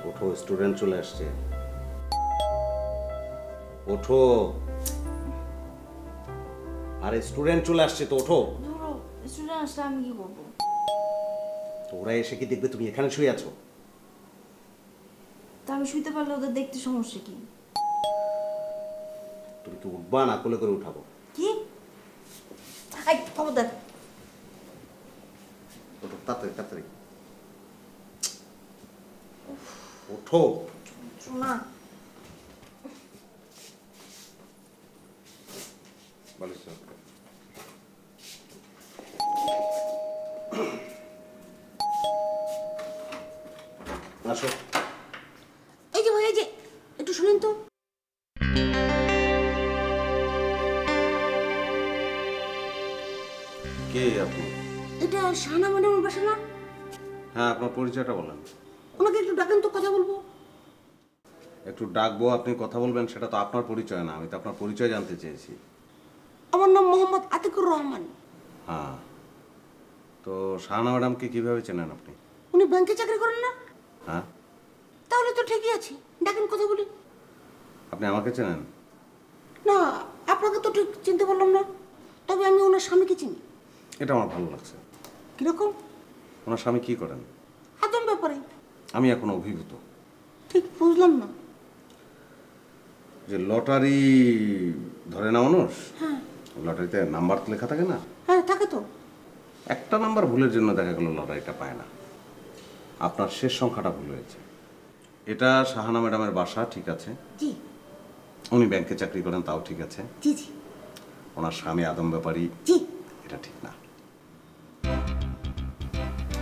ওঠো, স্টুডেন্ট চলে আসছে। ওঠো, আরে স্টুডেন্ট চলে আসছে তো, ওঠো। স্টুডেন্ট আসলে আমি কি করবো? তো ওরা এসে কি দেখবে তুমি এখানে শুয়ে আছো? তা আমি শুইতে পারলে ওদের দেখতে সমস্যা কি? তুমি কি উঠবা না কোলে করে উঠাবো? কি? এই খবরদার। ওঠো, তাড়াতাড়ি তাড়াতাড়ি ওঠো। শোনা, আসো। এই যে ভাই, এই যে একটু শুনেন তো। কে আপনি? এটা শাহানা ম্যাডামের বাসা না? হ্যাঁ, আপনার পরিচয়টা বলেন। ওনাকে একটু ডাকেন তো, কথা বলবো। একটু ডাকবো, আপনি কথা বলবেন, সেটা তো আপনার পরিচয় না। আমি তো আপনার পরিচয় জানতে চেয়েছি। আমার নাম মোহাম্মদ আতিকুর রহমান। হ্যাঁ, তো শাহানা ম্যাডামকে কিভাবে চেনেন আপনি? উনি ব্যাংকে চাকরি করেন না? হ্যাঁ। তাহলে তো ঠিকই আছে, ডাকেন কথা বলি। আপনি আমাকে চেনেন? না, আপনাকে তো ঠিক চিনতে পারলাম না, তবে আমি ওনার স্বামীকে চিনি। এটা আমার ভালো লাগছে। কিরকম? ওনার স্বামী কি করেন? আদম ব্যাপারে। আমি এখন অভিভূত। ঠিক বুঝলাম না। যে লটারি ধরে না মানুষ, হ্যাঁ লটারিতে নাম্বার লেখা থাকে না? হ্যাঁ, থাকে তো। একটা নাম্বার ভুলের জন্য দেখা গেল লটারিটা পায় না। আপনার শেষ সংখ্যাটা ভুল হয়েছে। এটা শাহানা ম্যাডামের বাসা, ঠিক আছে। জি উনি ব্যাংকে চাকরি করেন, তাও ঠিক আছে। জি জি। ওনার স্বামী আদম ব্যাপারী, জি। এটা ঠিক না।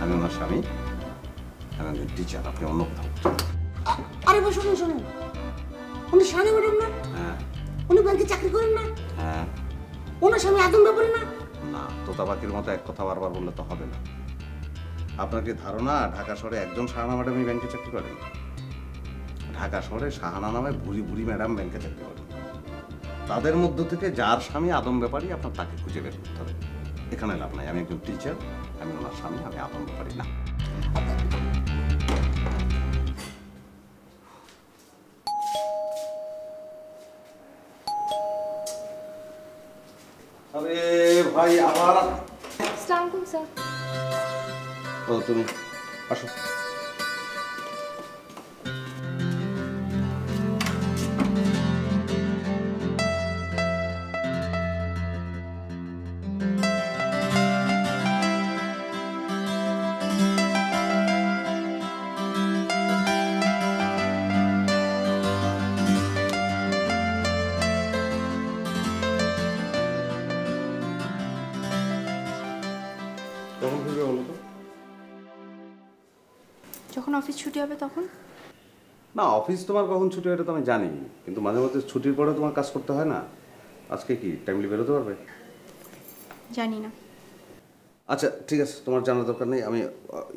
আমি ওনার স্বামী, আমি একজন টিচার, আপনি অন্য কোথাও। আরে ভাই শুনুন শুনুন, উনি শাহানা ম্যাডাম না? হ্যাঁ। উনি ব্যাংকে চাকরি করেন না? হ্যাঁ। ওনার স্বামী আদম ব্যাপারে না? না, তোতা পাখির মতো এক কথা বারবার বললে তো হবে না। আপনার কি ধারণা ঢাকা শহরে একজন শাহানা ম্যাডামই ব্যাংকে চাকরি করেন? ঢাকা শহরে শাহানা নামে ভুরি ভুরি ম্যাডাম ব্যাংকে চাকরি করেন। তাদের মধ্য থেকে যার স্বামী আদম ব্যাপারী, আপনার তাকে খুঁজে বের করতে হবে। এখানে লাভ নাই। আমি একজন টিচার, আমি ওনার স্বামী, আমি আদম ব্যাপারী না। আরে ভাই, আবার আসসালামু আলাইকুম স্যার। ও তুমি আসো। কখন ফিরবে বলো তো? যখন অফিস ছুটি হবে তখন। না, অফিস তোমার কখন ছুটি হয় এটা তো আমি জানি, কিন্তু মাঝে মধ্যে ছুটির পরে তোমার কাজ করতে হয় না। আজকে কি টাইমলি বেরোতে পারবে? জানি না। আচ্ছা ঠিক আছে, তোমার জানার দরকার নেই। আমি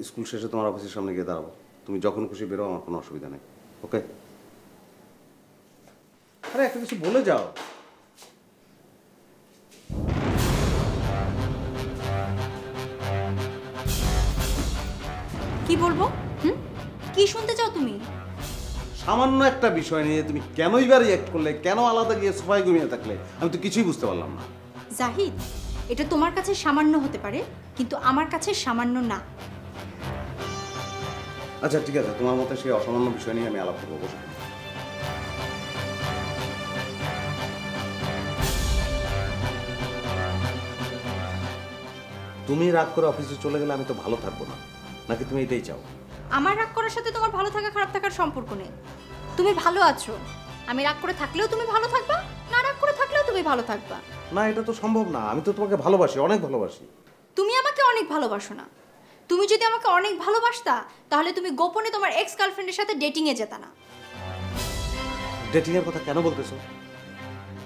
স্কুল শেষে তোমার অফিসের সামনে গিয়ে দাঁড়াবো। তুমি যখন খুশি বেরো, আমার কোনো অসুবিধা নেই। ওকে? আরে একটা কিছু বলে যাও। কি বলবো? কি শুনতে চাও তুমি? সামান্য একটা বিষয় নিয়ে তুমি কেনই বা রিঅ্যাক্ট করলে, কেন আলাদা গিয়ে সোফায় ঘুমিয়ে থাকলে, আমি তো কিছুই বুঝতে পারলাম না। জাহিদ, এটা তোমার কাছে সামান্য হতে পারে, কিন্তু আমার কাছে সামান্য না। আচ্ছা ঠিক আছে, তোমার মতে সেই অসামান্য বিষয় নিয়ে আমি আলাপ করবো। বসে তুমি রাগ করে অফিসে চলে গেলে আমি তো ভালো থাকবো না, নাকি তুমি এটাই চাও? আমার রাগ করার সাথে তোমার ভালো থাকা খারাপ থাকার সম্পর্ক নেই। তুমি ভালো আছো, আমি রাগ করে থাকলেও তুমি ভালো থাকবা, না রাগ করে থাকলেও তুমি ভালো থাকবা। না, এটা তো সম্ভব না। আমি তো তোমাকে ভালোবাসি, অনেক ভালোবাসি। তুমি আমাকে অনেক ভালোবাসো না। তুমি যদি আমাকে অনেক ভালোবাসতা, তাহলে তুমি গোপনে তোমার এক্স গার্লফ্রেন্ডের সাথে ডেটিংয়ে যেতা না। ডেটিং এর কথা কেন বলতেছো?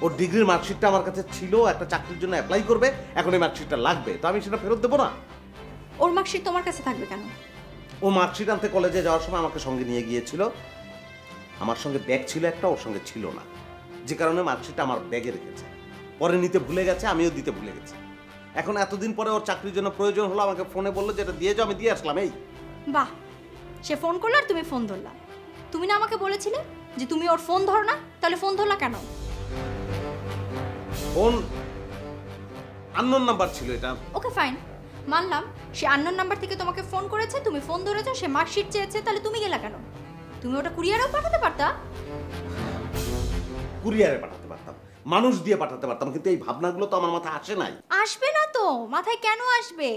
ওর ডিগ্রির মার্কশিটটা আমার কাছে ছিল, একটা চাকরির জন্য অ্যাপ্লাই করবে, এখন এই মার্কশিটটা লাগবে, তো আমি সেটা ফেরত দেবো না? ওর মার্কশিট তোমার কাছে থাকবে কেন? ও মার্কশিট আনতে কলেজে যাওয়ার সময় আমাকে সঙ্গে নিয়ে গিয়েছিল। আমার সঙ্গে ব্যাগ ছিল একটা, ওর সঙ্গে ছিল না, যে কারণে মার্কশিটটা আমার ব্যাগে রেখেছে। পরে নিতে ভুলে গেছে, আমিও দিতে ভুলে গেছি। এখন এতদিন পরে ওর চাকরির জন্য প্রয়োজন হলো, আমাকে ফোনে বললো যে এটা দিয়ে যাও, আমি দিয়ে আসলাম। এই বাহ, সে ফোন করলো আর তুমি ফোন ধরলা। তুমি না আমাকে বলেছিলে যে তুমি ওর ফোন ধরো না, তাহলে ফোন ধরলা কেন? ফোন আননোন নাম্বার ছিল এটা। ওকে ফাইন, মানলাম সে আননোন নাম্বার থেকে তোমাকে ফোন করেছে, তুমি ফোন ধরেছো, সে মার্কশিট চেয়েছে, তাহলে তুমি গেলা কেন? তুমি ওটা কুরিয়ারেও পাঠাতে পারতা। কুরিয়ারে পাঠাতে পারতাম, মানুষ দিয়ে পাঠাতে পারতাম, কিন্তু এই ভাবনাগুলো তো আমার মাথায় আসে নাই। আসবে না তো, মাথায় কেন আসবে?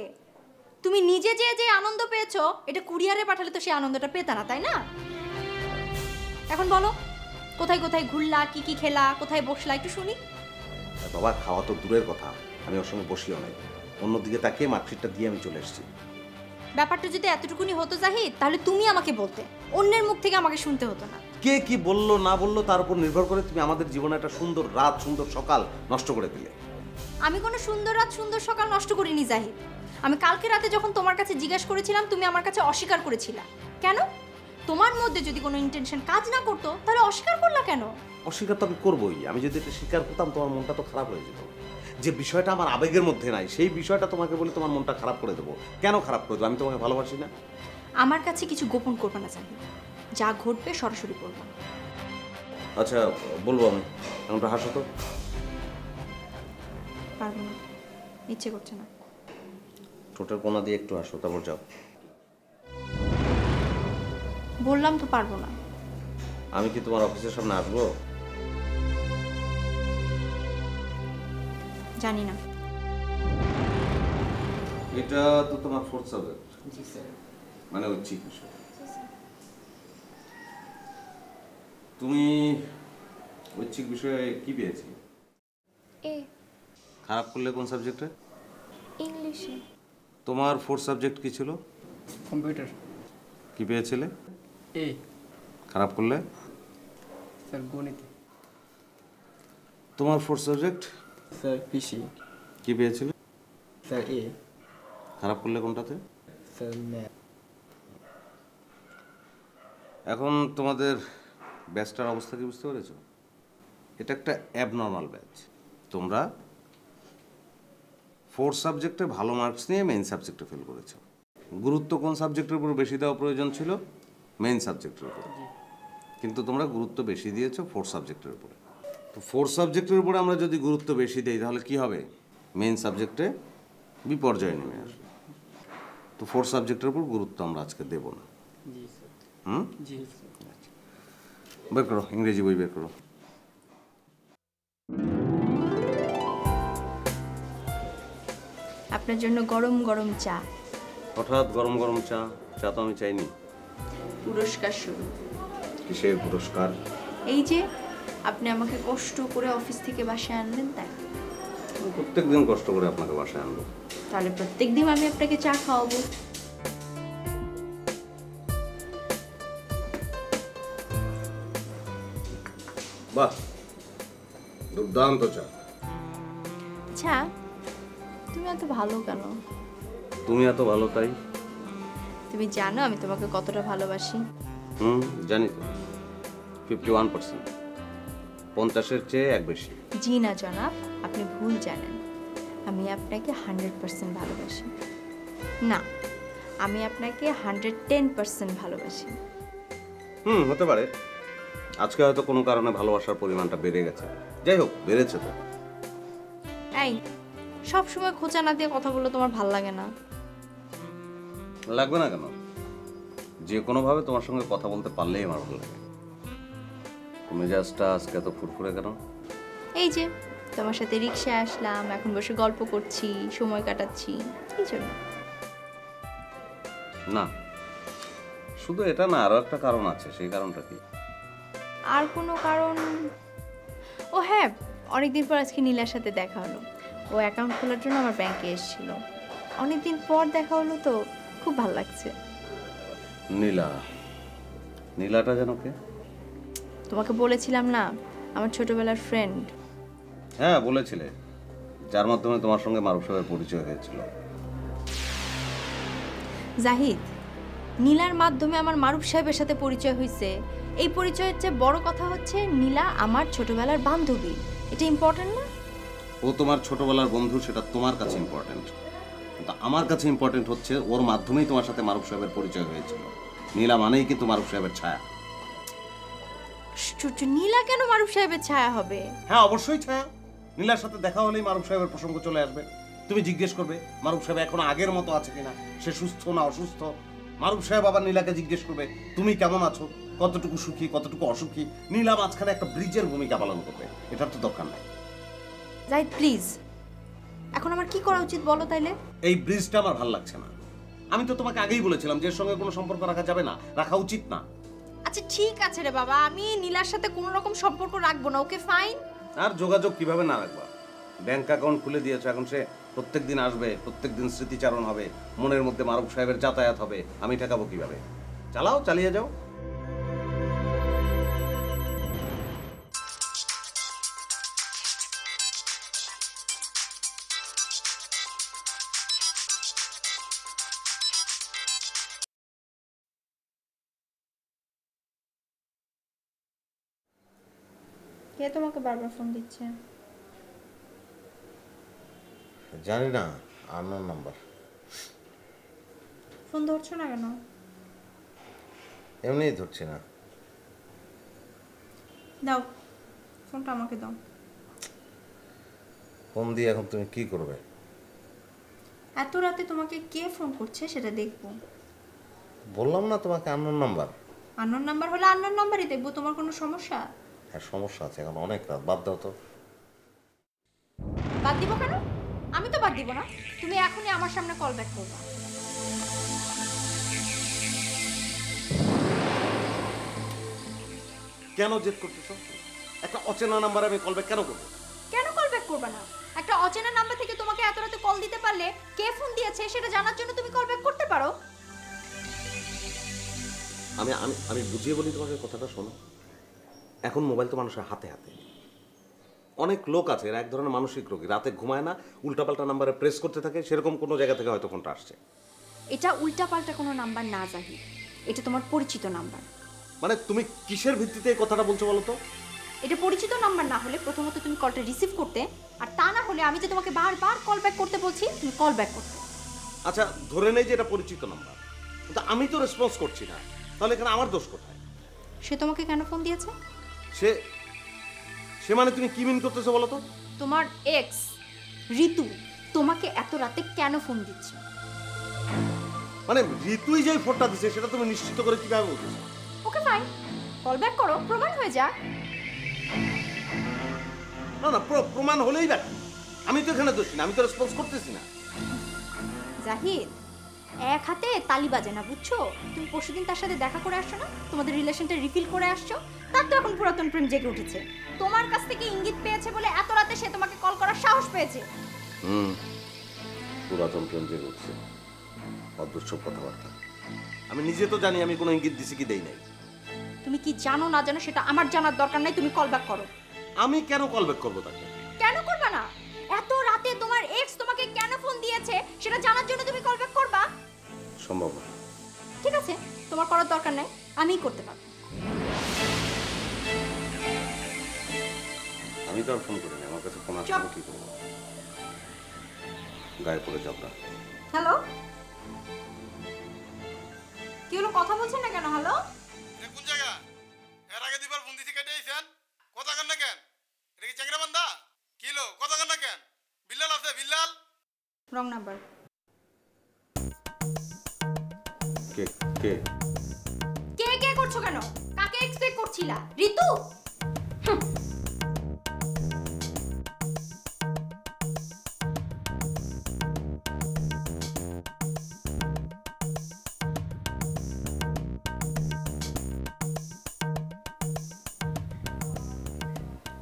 তুমি নিজে যে আনন্দ পেয়েছো, এটা কুরিয়ারে পাঠালে তো সেই আনন্দটা পেতা না, তাই না? এখন বলো, কোথায় কোথায় ঘুরলা, কি কি খেলা, কোথায় বসলা, একটু শুনি। বাবা, খাওয়া তো দূরের কথা, আমি ওর সঙ্গে বসিও নাই। অন্যদিকে তাকিয়ে মার্কশিটটা দিয়ে আমি চলে এসেছি। ব্যাপারটা যদি এতটুকুনি হতো জাহিদ, তাহলে তুমি আমাকে বলতে, অন্যের মুখ থেকে আমাকে শুনতে হতো না। কে কি বললো না বললো তার উপর নির্ভর করে তুমি আমাদের জীবনে একটা সুন্দর রাত, সুন্দর সকাল নষ্ট করে দিলে। আমি কোনো সুন্দর রাত, সুন্দর সকাল নষ্ট করিনি জাহিদ। আমি কালকে রাতে যখন তোমার কাছে জিজ্ঞাসা করেছিলাম, তুমি আমার কাছে অস্বীকার করেছিলা কেন? তোমার মধ্যে যদি কোনো ইন্টেনশন কাজ না করতো, তাহলে অস্বীকার করলা কেন? অস্বীকার তো আমি করবোই। আমি যদি এটা স্বীকার করতাম, তোমার মনটা তো খারাপ হয়ে যেত। যে বিষয়টা আমার আবেগের মধ্যে নাই, সেই বিষয়টা তোমাকে বলে তোমার মনটা খারাপ করে দেবো। কেন খারাপ করে দেবো? আমি তোমাকে ভালোবাসি না। আমার কাছে কিছু গোপন করবে না জাহিদ, যা ঘটবে সরাসরি বলবো। আচ্ছা বলবো আমি, এমনটা হাসো তো। পারবো না, ইচ্ছে করছে না। ঠোঁটের কোনা দিয়ে একটু হাসো, তারপর যাও। বললাম তো পারবো না। আমি কি তোমার অফিসের সামনে আসবো? জানি না। এটা তো তোমার ফোর্থ সাবজেক্ট। জি স্যার। মানে ঐচ্ছিক বিষয়। তুমি ঐচ্ছিক বিষয়ে কি পেয়েছি? এ খারাপ করলে কোন সাবজেক্টে? ইংলিশে। তোমার ফোর্থ সাবজেক্ট কি ছিল? কম্পিউটার। কি পেয়েছিলে? এ খারাপ করলে? স্যার গণিত। তোমার ফোর্থ সাবজেক্ট? স্যার পিসি। কি পেয়েছিলে? স্যার এ। খারাপ করলে কোনটাতে? Sir math. এখন তোমাদের ব্যাচটার অবস্থা কি বুঝতে পেরেছো? এটা একটা অ্যাবনর্মাল ব্যাচ। তোমরা ফোর্থ সাবজেক্টে ভালো মার্কস নিয়ে মেইন সাবজেক্টে ফেল করেছো। গুরুত্ব কোন সাবজেক্টের উপর বেশি দেওয়া প্রয়োজন ছিল? মেইন সাবজেক্টের উপর। কিন্তু তোমরা গুরুত্ব বেশি দিয়েছো ফোর্থ সাবজেক্টের উপরে। তো ফোর্থ সাবজেক্টের উপরে আমরা যদি গুরুত্ব বেশি দিই, তাহলে কি হবে? মেইন সাবজেক্টে বিপর্যয় নেমে আসবে। তো ফোর্থ সাবজেক্টের উপর গুরুত্ব আমরা আজকে দেব না। জি স্যার। হুম? জি স্যার। বের করো, ইংরেজি বই বের করো। আপনার জন্য গরম গরম চা। হঠাৎ গরম গরম চা? চা তো আমি চাইনি। পুরস্কার শুরু। কিসের পুরস্কার? এই যে আপনি আমাকে কষ্ট করে অফিস থেকে বাসায় আনলেন, তাই। প্রত্যেক দিন কষ্ট করে আপনাকে বাসায় আনবো। তাহলে প্রত্যেক দিন আমি আপনাকে চা খাওয়াবো। বাহ, দুর্দান্ত চা। আচ্ছা, তুমি এত ভালো কেন? তুমি এত ভালো তাই? তুমি জানো আমি তোমাকে কতটা ভালোবাসি? জানি তো। 51%। 50-এর চেয়ে এক বেশি। জি না জনাব, আপনি ভুল জানেন। আমি আপনাকে 100% ভালোবাসি। না, আমি আপনাকে 110% ভালোবাসি। হতে পারে। আজকে হয়তো কোনো কারণে ভালোবাসার পরিমাণটা বেড়ে গেছে। যাই হোক, বেড়েছে তো। এই, সব সময় খোঁচা না দিয়ে কথা বললে তোমার ভাল লাগে না? লাগবে না কেন? যে কোনোভাবে তোমার সঙ্গে কথা বলতে পারলেই আমার ভালো লাগে। মেজাজটা আজকে এত ফুরফুরে কেন? এই যে তোমার সাথে রিক্সায় আসলাম, এখন বসে গল্প করছি, সময় কাটাচ্ছি, এই জন্য। না, শুধু এটা না, আরো একটা কারণ আছে। সেই কারণটা কি? আর কোনো কারণ? ও হ্যাঁ, অনেকদিন পর আজকে নীলার সাথে দেখা হলো। ও অ্যাকাউন্ট খোলার জন্য আমার ব্যাংকে এসেছিল। অনেকদিন পর দেখা হলো তো, খুব ভালো লাগছে। নীলা? নীলাটা যেন কে? তোমাকে বলেছিলাম না, আমার ছোটবেলার ফ্রেন্ড। হ্যাঁ বলেছিলে, যার মাধ্যমে তোমার সঙ্গে মারুফ সাহেবের পরিচয় হয়েছিল। জাহিদ, নীলার মাধ্যমে আমার মারুফ সাহেবের সাথে পরিচয় হয়েছে। এই পরিচয়ের চেয়ে বড় কথা হচ্ছে নীলা আমার ছোটবেলার বান্ধবী। এটা ইম্পর্টেন্ট না? ও তোমার ছোটবেলার বন্ধু, সেটা তোমার কাছে ইম্পর্টেন্ট, কিন্তু আমার কাছে ইম্পর্টেন্ট হচ্ছে ওর মাধ্যমেই তোমার সাথে মারুফ সাহেবের পরিচয় হয়েছিল। নীলা মানেই কিন্তু মারুফ সাহেবের ছায়া। নীলা কেন মারুফ সাহেবের ছায়া হবে? হ্যাঁ অবশ্যই ছায়া। নীলার সাথে দেখা হলেই মারুফ সাহেবের প্রসঙ্গ চলে আসবে। তুমি জিজ্ঞেস করবে মারুফ সাহেব এখন আগের মতো আছে কিনা, সে সুস্থ না অসুস্থ। মারুফ সাহেব আবার নীলাকে জিজ্ঞেস করবে তুমি কেমন আছো, কতটুকু সুখী কতটুকু অসুখী। নীলা মাঝখানে একটা ব্রিজের ভূমিকা পালন করবে, এটার তো দরকার নাই। জাহিদ প্লিজ, এখন আমার কি করা উচিত বলো তাইলে? এই ব্রিজটা আমার ভালো লাগছে না। আমি তো তোমাকে আগেই বলেছিলাম যে এর সঙ্গে কোনো সম্পর্ক রাখা যাবে না, রাখা উচিত না। আচ্ছা ঠিক আছে রে বাবা, আমি নীলার সাথে কোনো রকম সম্পর্ক রাখবো না, ওকে ফাইন। আর যোগাযোগ কিভাবে না রাখবা? ব্যাংক অ্যাকাউন্ট খুলে দিয়েছো, এখন সে প্রত্যেকদিন আসবে, প্রত্যেকদিন স্মৃতিচারণ হবে, মনের মধ্যে মারুফ সাহেবের যাতায়াত হবে। আমি ঠেকাবো কিভাবে? চালাও, চালিয়ে যাও। কে তোমাকে বারবার ফোন দিচ্ছে? জানি না, আননোন নাম্বার। ফোন ধরছো না কেন? এমনিই ধরছি না। দাও ফোনটা, আমাকে দাও। ফোন দিয়ে এখন তুমি কি করবে? এত রাতে তোমাকে কে ফোন করছে সেটা দেখবো। বললাম না তোমাকে আননোন নাম্বার। আননোন নাম্বার হলে আননোন নাম্বারই দেখবো, তোমার কোনো সমস্যা? হ্যাঁ সমস্যা আছে, এখন অনেক রাত, বাদ দাও তো। বাদ দিব কেন? আমি তো বাদ দিব না। তুমি এখনই আমার সামনে কল ব্যাক করবা। কেন জেদ করতেছো? একটা অচেনা নাম্বারে আমি কল ব্যাক কেন করবো? কেন কল ব্যাক করবা না? একটা অচেনা নাম্বার থেকে তোমাকে এত রাতে কল দিতে পারলে কে ফোন দিয়েছে সেটা জানার জন্য তুমি কল ব্যাক করতে পারো। আমি আমি আমি বুঝিয়ে বলি তোমাকে, কথাটা শোনো। এখন মোবাইল তো মানুষের হাতে হাতে। অনেক লোক আছে, এরা এক ধরনের মানসিক রোগী, রাতে ঘুমায় না, উল্টাপাল্টা নাম্বারে প্রেস করতে থাকে, সেরকম কোনো জায়গা থেকে হয়তো ফোনটা আসছে। এটা উল্টাপাল্টা কোনো নাম্বার না জাহিদ, এটা তোমার পরিচিত নাম্বার। মানে তুমি কিসের ভিত্তিতে এই কথাটা বলছো বলো তো? এটা পরিচিত নাম্বার না হলে প্রথমত তুমি কলটা রিসিভ করতে, আর তা না হলে আমি যে তোমাকে বারবার কল ব্যাক করতে বলছি তুমি কল ব্যাক করতে। আচ্ছা ধরে নেই যে এটা পরিচিত নাম্বার, কিন্তু আমি তো রেসপন্স করছি না, তাহলে এখানে আমার দোষ কোথায়? সে তোমাকে কেন ফোন দিয়েছে? সে সে মানে তুমি কি মিন করতেছো বলো তো? তোমার এক্স ঋতু তোমাকে এত রাতে কেন ফোন দিচ্ছে? মানে ঋতুই যে ফোনটা দিছে সেটা তুমি নিশ্চিত করে কিভাবে বলতেছো? ওকে ফাইন, কল ব্যাক করো, প্রমাণ হয়ে যাক। না না, প্রমাণ হলেই ব্যাক। আমি তো এখানে দোষী না, আমি তো রেসপন্স করতেছি না। জাহিদ, এক হাতে তালি বাজে না, বুঝছো? তুমি পরশুদিন তার সাথে দেখা করে আসছো না, তোমাদের রিলেশনটা রিফিল করে আসছো, তার তো এখন পুরাতন প্রেম জেগে উঠেছে। তোমার কাছ থেকে ইঙ্গিত পেয়েছে বলে এত রাতে সে তোমাকে কল করার সাহস পেয়েছে। পুরাতন প্রেম জেগে উঠছে, অদৃশ্য কথাবার্তা। আমি নিজে তো জানি আমি কোনো ইঙ্গিত দিছি কি দেই নাই। তুমি কি জানো না জানো সেটা আমার জানার দরকার নাই, তুমি কল ব্যাক করো। আমি কেন কল ব্যাক করবো তাকে? কেন করবে না? এত রাতে তোমার এক্স তোমাকে কেন ফোন দিয়েছে সেটা জানার জন্য তুমি কল ব্যাক করবা? সম্ভব না। ঠিক আছে, তোমার করার দরকার নাই, আমিই করতে পারবো। আমি তো আর ফোন করিনি, আমার কাছে ফোন আসলে কি করবো? গায়ে পড়ে যাবো না। হ্যালো, কি হলো, কথা বলছেন না কেন? হ্যালো, কোন জায়গা? এর আগে দুবার ফোন দিছি কেটে আইছেন, কথা কেন না কেন? এটা কি চাকরা বান্দা? কি হলো, কথা কেন না কেন? বিল্লাল আছে, বিল্লাল? Wrong number. কে কে কে কে করছো কেন? কাকে এক্সপেক্ট করছিলা? ঋতু?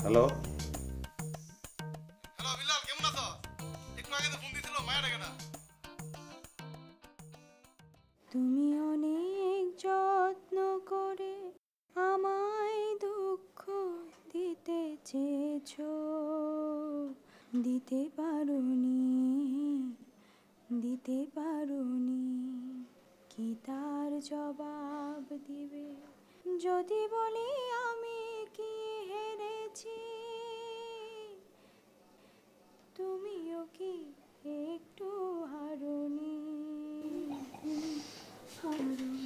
হ্যালো, হ্যালো বিল্লাল, কেমন আছো? একটু আগে তো ফোন দিছিল, মায়া ডাকে না। তুমি অনেক যত্ন করে আমায় দুঃখ দিতে চেয়েছো, দিতে পারোনি, দিতে পারোনি, কি তার জবাব দিবে যদি বলি আমি কি হেরেছি, তুমিও কি একটু হারোনি, হারোনি।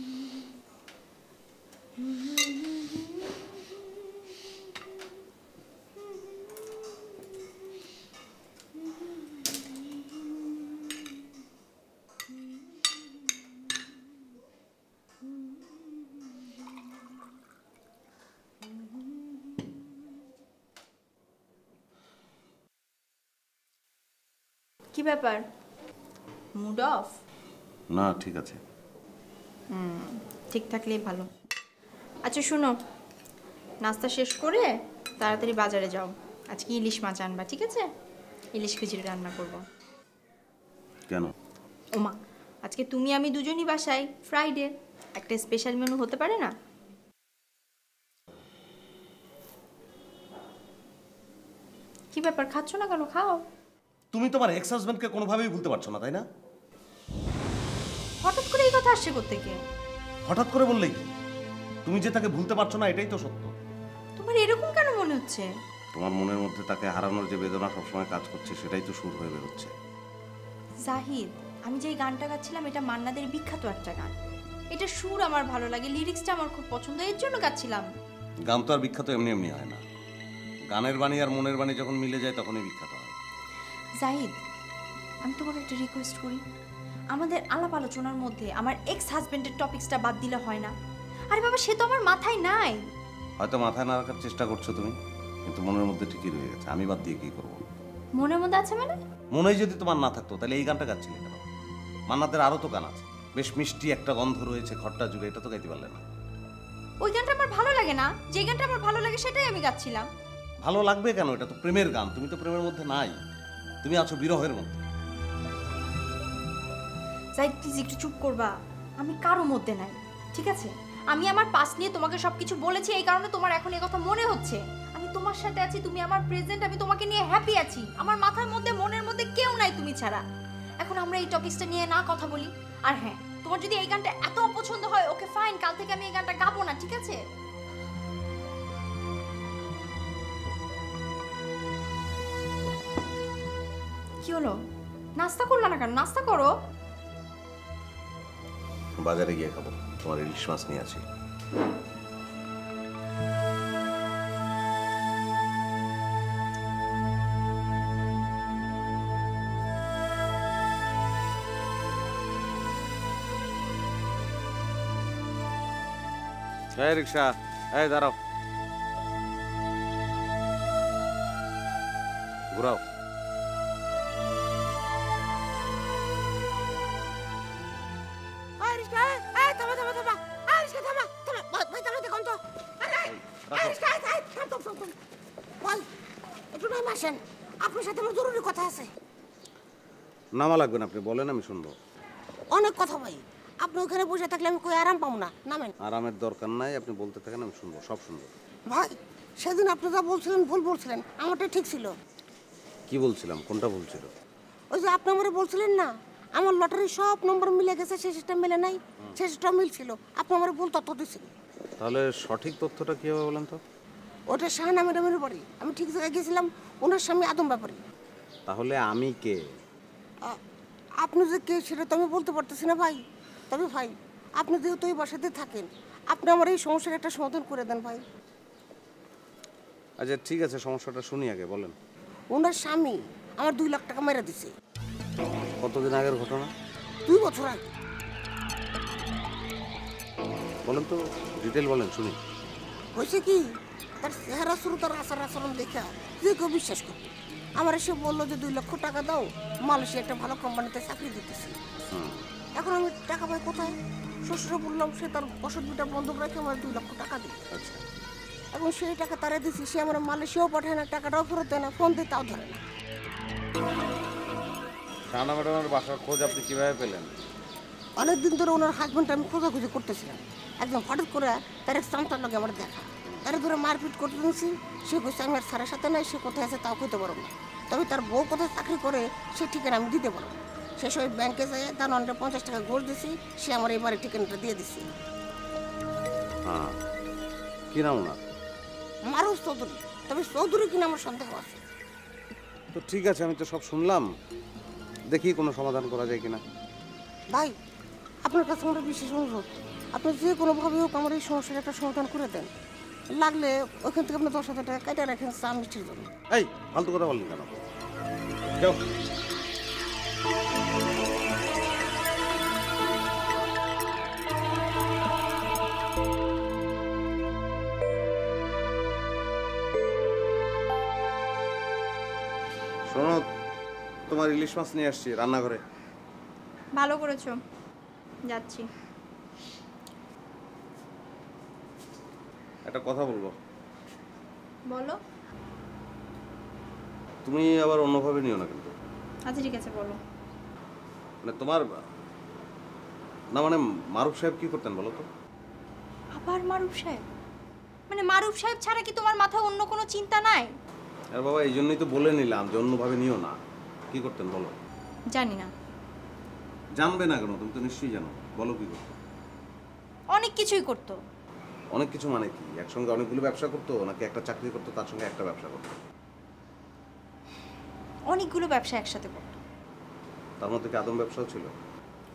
কি ব্যাপার, মুড অফ? না, ঠিক আছে। ঠিক থাকলেই ভালো। আচ্ছা শোনো, নাস্তা শেষ করে তাড়াতাড়ি বাজারে যাও, আজকে ইলিশ মাছ আনবা, ঠিক আছে? ইলিশ খিচুড়ি রান্না করব। কেন? ওমা, আজকে তুমি আমি দুজনই বাসায়, ফ্রাইডে, একটা স্পেশাল মেনু হতে পারে না? কি ব্যাপার, খাচ্ছ না কেন? খাও। তুমি তোমার এক্স হাজব্যান্ডকে কোনোভাবেই ভুলতে পারছো না, তাই না? হঠাৎ করে এই কথা আসছে কোত্থেকে? হঠাৎ করে বললেই কি? তুমি যে তাকে ভুলতে পারছো না এটাই তো সত্য। তোমার এরকম কেন মনে হচ্ছে? তোমার মনের মধ্যে তাকে হারানোর যে বেদনা সবসময় কাজ করছে সেটাই তো সুর হয়ে বেরোচ্ছে। জাহিদ, আমি যে এই গানটা গাচ্ছিলাম এটা মান্নাদের বিখ্যাত একটা গান। এটা সুর আমার ভালো লাগে, লিরিক্সটা আমার খুব পছন্দ, এর জন্য গাচ্ছিলাম। গান তো আর বিখ্যাত এমনি এমনি হয় না, গানের বাণী আর মনের বাণী যখন মিলে যায় তখনই বিখ্যাত হয়। জাহিদ, আমি তোমাকে একটা রিকোয়েস্ট করি, আমাদের আলাপ আলোচনার মধ্যে আমার এক্স হাজবেন্ডের টপিকসটা বাদ দিলে হয় না? আরে বাবা, সে তো আমার মাথায় নাই। হয়তো মাথায় না রাখার চেষ্টা করছো তুমি, কিন্তু মনের মধ্যে ঠিকই রয়ে গেছে। আমি বাদ দিয়ে কি করবো? মনের মধ্যে আছে মানে? মনেই যদি তোমার না থাকতো তাহলে এই গানটা গাচ্ছিলে কেন? মান্নাতের আরও তো গান আছে, বেশ মিষ্টি একটা গন্ধ রয়েছে ঘরটা জুড়ে, এটা তো গাইতে পারলে না? ওই গানটা আমার ভালো লাগে না, যে গানটা আমার ভালো লাগে সেটাই আমি গাচ্ছিলাম। ভালো লাগবে কেন? এটা তো প্রেমের গান, তুমি তো প্রেমের মধ্যে নাই, তুমি আছো বিরহের মধ্যে। জাহিদ প্লিজ একটু চুপ করবা, আমি কারো মধ্যে নাই, ঠিক আছে? আমি আমার পাস নিয়ে তোমাকে সবকিছু বলেছি, এই কারণে তোমার এখন এই কথা মনে হচ্ছে। আমি তোমার সাথে আছি, তুমি আমার প্রেজেন্ট, আমি তোমাকে নিয়ে হ্যাপি আছি, আমার মাথার মধ্যে মনের মধ্যে কেউ নাই তুমি ছাড়া। এখন আমরা এই টপিকসটা নিয়ে না কথা বলি। আর হ্যাঁ, তোমার যদি এই গানটা এত অপছন্দ হয়, ওকে ফাইন, কাল থেকে আমি এই গানটা গাবো না, ঠিক আছে? কি হলো, নাস্তা করলা না কেন? নাস্তা করো। বাজারে গিয়ে খাবো, তোমার ইলিশ মাছ নিয়ে আছি। এই রিক্সা, এই দাঁড়াও, ঘুরাও। আপনার সাথে আমার জরুরি কথা আছে। নামা লাগবে না, আপনি বলেন, আমি শুনবো। অনেক কথা ভাই, আপনি ওখানে বসে থাকলে আমি কই আরাম পাবো না, নামেন। আরামের দরকার নাই, আপনি বলতে থাকেন, আমি শুনবো, সব শুনবো। ভাই সেদিন আপনি যা বলছিলেন ভুল বলছিলেন, আমারটা ঠিক ছিল। কি বলছিলাম? কোনটা ভুল ছিল? ওই যে আপনি আমারে বলছিলেন না আমার লটারির সব নম্বর মিলে গেছে, শেষটা মিলে নাই, শেষটা মিলছিল, আপনি আমার ভুল তথ্য দিচ্ছিলেন। তাহলে সঠিক তথ্যটা কি হবে বলেন তো? ওটা শাহানা ম্যাডামের বাড়ি, আমি ঠিক জায়গায় গেছিলাম, ওনার স্বামী আদম ব্যাপারী। তাহলে আমি কে? আপনি যে কে সেটা তো আমি বলতে পারতেছি না ভাই। তবে ভাই আপনি যেহেতু এই বাসাতে থাকেন, আপনি আমার এই সমস্যার একটা সমাধান করে দেন ভাই। আচ্ছা ঠিক আছে, সমস্যাটা শুনি আগে, বলেন। ওনার স্বামী আমার 2 লাখ টাকা মেরে দিছে। কতদিন আগের ঘটনা? 2 বছর আগে। বলেন তো, ডিটেল বলেন, শুনি। হয়েছে কি, তার চেহারা শুরু, তার আচার আচরণ দেখা যে কেউ বিশ্বাস করবে। আমার এসে বললো যে 2 লক্ষ টাকা দাও, মালয়েশিয়া একটা ভালো কোম্পানিতে চাকরি দিতেছি। এখন আমি টাকা পাই কোথায়? শ্বশুরে বললাম, সে তার ওষুধ বিটা বন্ধক রেখে আমার 2 লক্ষ টাকা দিই। আচ্ছা, এখন সেই টাকা তারা দিচ্ছি, সে আমার মালয়েশিয়াও পাঠায় না, টাকাটাও ফেরত দেয় না, ফোন দিয়ে তাও ধরে না। শাহানা ম্যাডামের বাসার খোঁজ আপনি কিভাবে পেলেন? অনেকদিন ধরে ওনার হাজবেন্ড আমি খোঁজাখুঁজি করতেছিলাম। একদম হঠাৎ করে তার এক সন্তান লাগে আমার দেখা, তারা ধরে মারপিট করতে দিয়েছি। সে কইছে আমি আর স্যারের সাথে নাই, সে কোথায় আছে তাও কইতে পারবো না। তবে তার বউ কোথায় চাকরি করে সে ঠিকানা আমি দিতে পারবো। শেষ ওই ব্যাংকে যেয়ে দারোয়ানটা 50 টাকা ঘুষ দিছি, সে আমার এই বাড়ির ঠিকানাটা দিয়ে দিছি। হ্যাঁ, কি নাম ওনার? মারুফ চৌধুরী, তবে চৌধুরী কিনা আমার সন্দেহ আছে। তো ঠিক আছে, আমি তো সব শুনলাম, দেখি কোনো সমাধান করা যায় কিনা। ভাই, আপনার কাছে আমার বিশেষ অনুরোধ, আপনি যে কোনোভাবে হোক আমার এই সমস্যার একটা সমাধান করে দেন। লাগলে ওইখান থেকে আপনি 10,000 টাকা কেটে রাখেন চা মিষ্টির জন্য। এই ফালতু কথা বললেন কেন? যাও। শোনো, তোমার ইলিশ মাছ নিয়ে আসছি রান্নাঘরে। ভালো করেছো, যাচ্ছি। একটা কথা বলবো। বলো। তুমি আবার অন্যভাবে নিও না কিন্তু। আচ্ছা ঠিক আছে, বলো। মানে তোমার না, মানে মারুফ সাহেব কি করতেন বলো তো? আবার মারুফ সাহেব? মানে মারুফ সাহেব ছাড়া কি তোমার মাথায় অন্য কোনো চিন্তা নাই? আর বাবা, এই জন্যই তো বলে নিলাম যে অন্যভাবে নিও না। কি করতেন বলো? জানি না। জানবে না কেন? তুমি তো নিশ্চয়ই জানো। বলো কি করতো? অনেক কিছুই করতো। অনেক কিছু মানে কি? একসঙ্গে অনেকগুলো ব্যবসা করতো, নাকি একটা চাকরি করতো তার সঙ্গে একটা ব্যবসা করতো? অনেকগুলো ব্যবসা একসাথে করতো। তার মধ্যে কি আদম ব্যবসাও ছিল?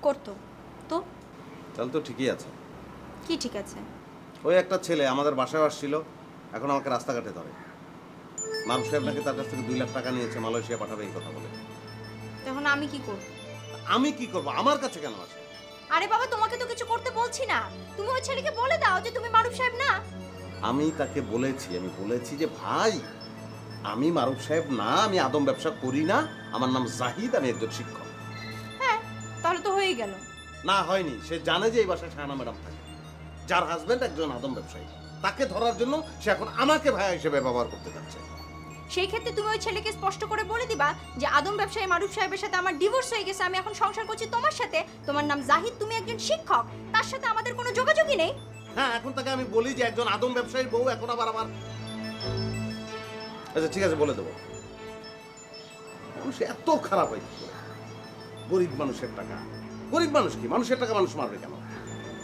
করতো তো। তাহলে তো ঠিকই আছে। কি ঠিক আছে? ওই একটা ছেলে আমাদের বাসায় আসছিল, এখন আমাকে রাস্তাঘাটে ধরে। মারুফ সাহেব নাকি তার কাছ থেকে 2 লাখ টাকা নিয়েছে, মালয়েশিয়া পাঠাবে এই কথা বলে। তখন আমি কি করব? আমি কি করব? আমার কাছে কেন আসে? আরে বাবা, তোমাকে তো কিছু করতে বলছি না। তুমি ওই ছেলেকে বলে দাও যে তুমি মারুফ সাহেব না। আমি তাকে বলেছি, আমি বলেছি যে ভাই, আমি মারুফ সাহেব না, আমি আদম ব্যবসা করি না, আমার নাম জাহিদ, আমি একজন শিক্ষক। হ্যাঁ, তাহলে তো হয়েই গেল। না, হয়নি। সে জানে যে এই বাসায় শাহানা ম্যাডাম থাকে, যার হাজবেন্ড একজন আদম ব্যবসায়ী। তাকে ধরার জন্য সে এখন আমাকে ভাইয়া হিসেবে ব্যবহার করতে যাচ্ছে। সেই ক্ষেত্রে তুমি ওই ছেলেকে স্পষ্ট করে বলে দিবা যে আদম ব্যবসায়ী মারুফ সাহেবের সাথে আমার ডিভোর্স হয়ে গেছে, আমি এখন সংসার করছি তোমার সাথে, তোমার নাম জাহিদ, তুমি একজন শিক্ষক, তার সাথে আমাদের কোনো যোগাযোগই নেই। হ্যাঁ, এখন তাকে আমি বলি যে একজন আদম ব্যবসায়ীর বউ এখন আবার আমার। আচ্ছা ঠিক আছে, বলে দেবো। মানুষ এত খারাপ হয় কি করে? গরিব মানুষের টাকা, গরিব মানুষ কি মানুষের টাকা মানুষ মারবে কেন?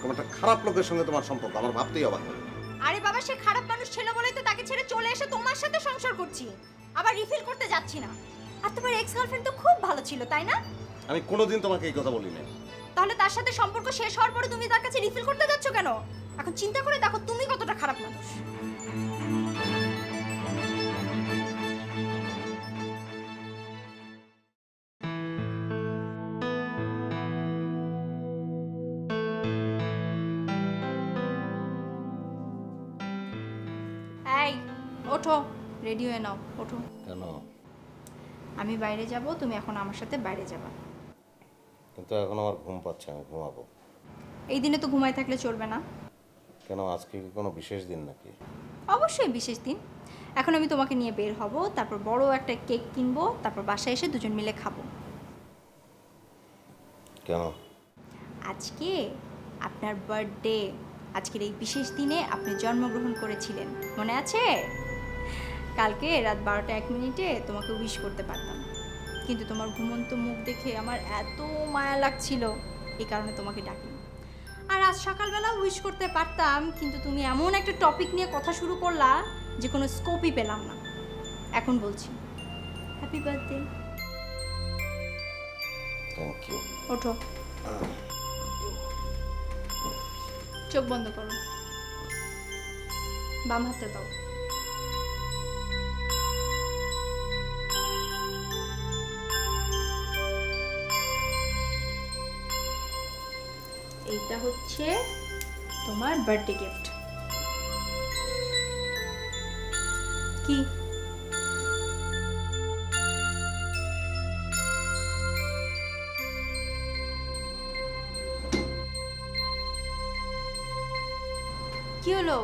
কোনো একটা খারাপ লোকের সঙ্গে তোমার সম্পর্ক, আমার ভাবতেই অবাক লাগে। আরে বাবা, সে খারাপ মানুষ ছিল বলেই তো তাকে ছেড়ে চলে এসে তোমার সাথে সংসার করছি, আবার রিফিল করতে যাচ্ছি না। আর তোমার এক্স গার্লফ্রেন্ড তো খুব ভালো ছিল, তাই না? আমি কোনোদিন তোমাকে এই কথা বলি না। তাহলে তার সাথে সম্পর্ক শেষ হওয়ার পরে তুমি তার কাছে রিফিল করতে যাচ্ছ কেন? এখন চিন্তা করে দেখো তুমি কতটা খারাপ মানুষ। এই ওঠো, রেডি হয়ে নাও, ওঠো। কেন? আমি বাইরে যাব, তুমি এখন আমার সাথে বাইরে যাবা। কিন্তু এখন আমার ঘুম পাচ্ছে, আমি ঘুমাবো। এই দিনে তো ঘুমায় থাকলে চলবে না। কেন, আজকে কি কোনো বিশেষ দিন নাকি? অবশ্যই বিশেষ দিন। এখন আমি তোমাকে নিয়ে বের হব, তারপর বড় একটা কেক কিনবো, তারপর বাসায় এসে দুজন মিলে খাবো। কেন? আজকে আপনার বার্থডে, আজকের এই বিশেষ দিনে আপনি জন্মগ্রহণ করেছিলেন, মনে আছে? কালকে রাত 12টা 1 মিনিটে তোমাকে উইশ করতে পারতাম, কিন্তু তোমার ঘুমন্ত মুখ দেখে আমার এত মায়া লাগছিল, এই কারণে তোমাকে ডাকিনি। আর আজ সকালবেলা উইশ করতে পারতাম, কিন্তু তুমি এমন একটা টপিক নিয়ে কথা শুরু করলা যে কোনো স্কোপই পেলাম না। এখন বলছি, হ্যাপি বার্থডে। Thank you. ওঠো, চোখ বন্ধ করো, বাম হাতে দাও। এইটা হচ্ছে তোমার বার্থডে গিফট। কি? কি হলো,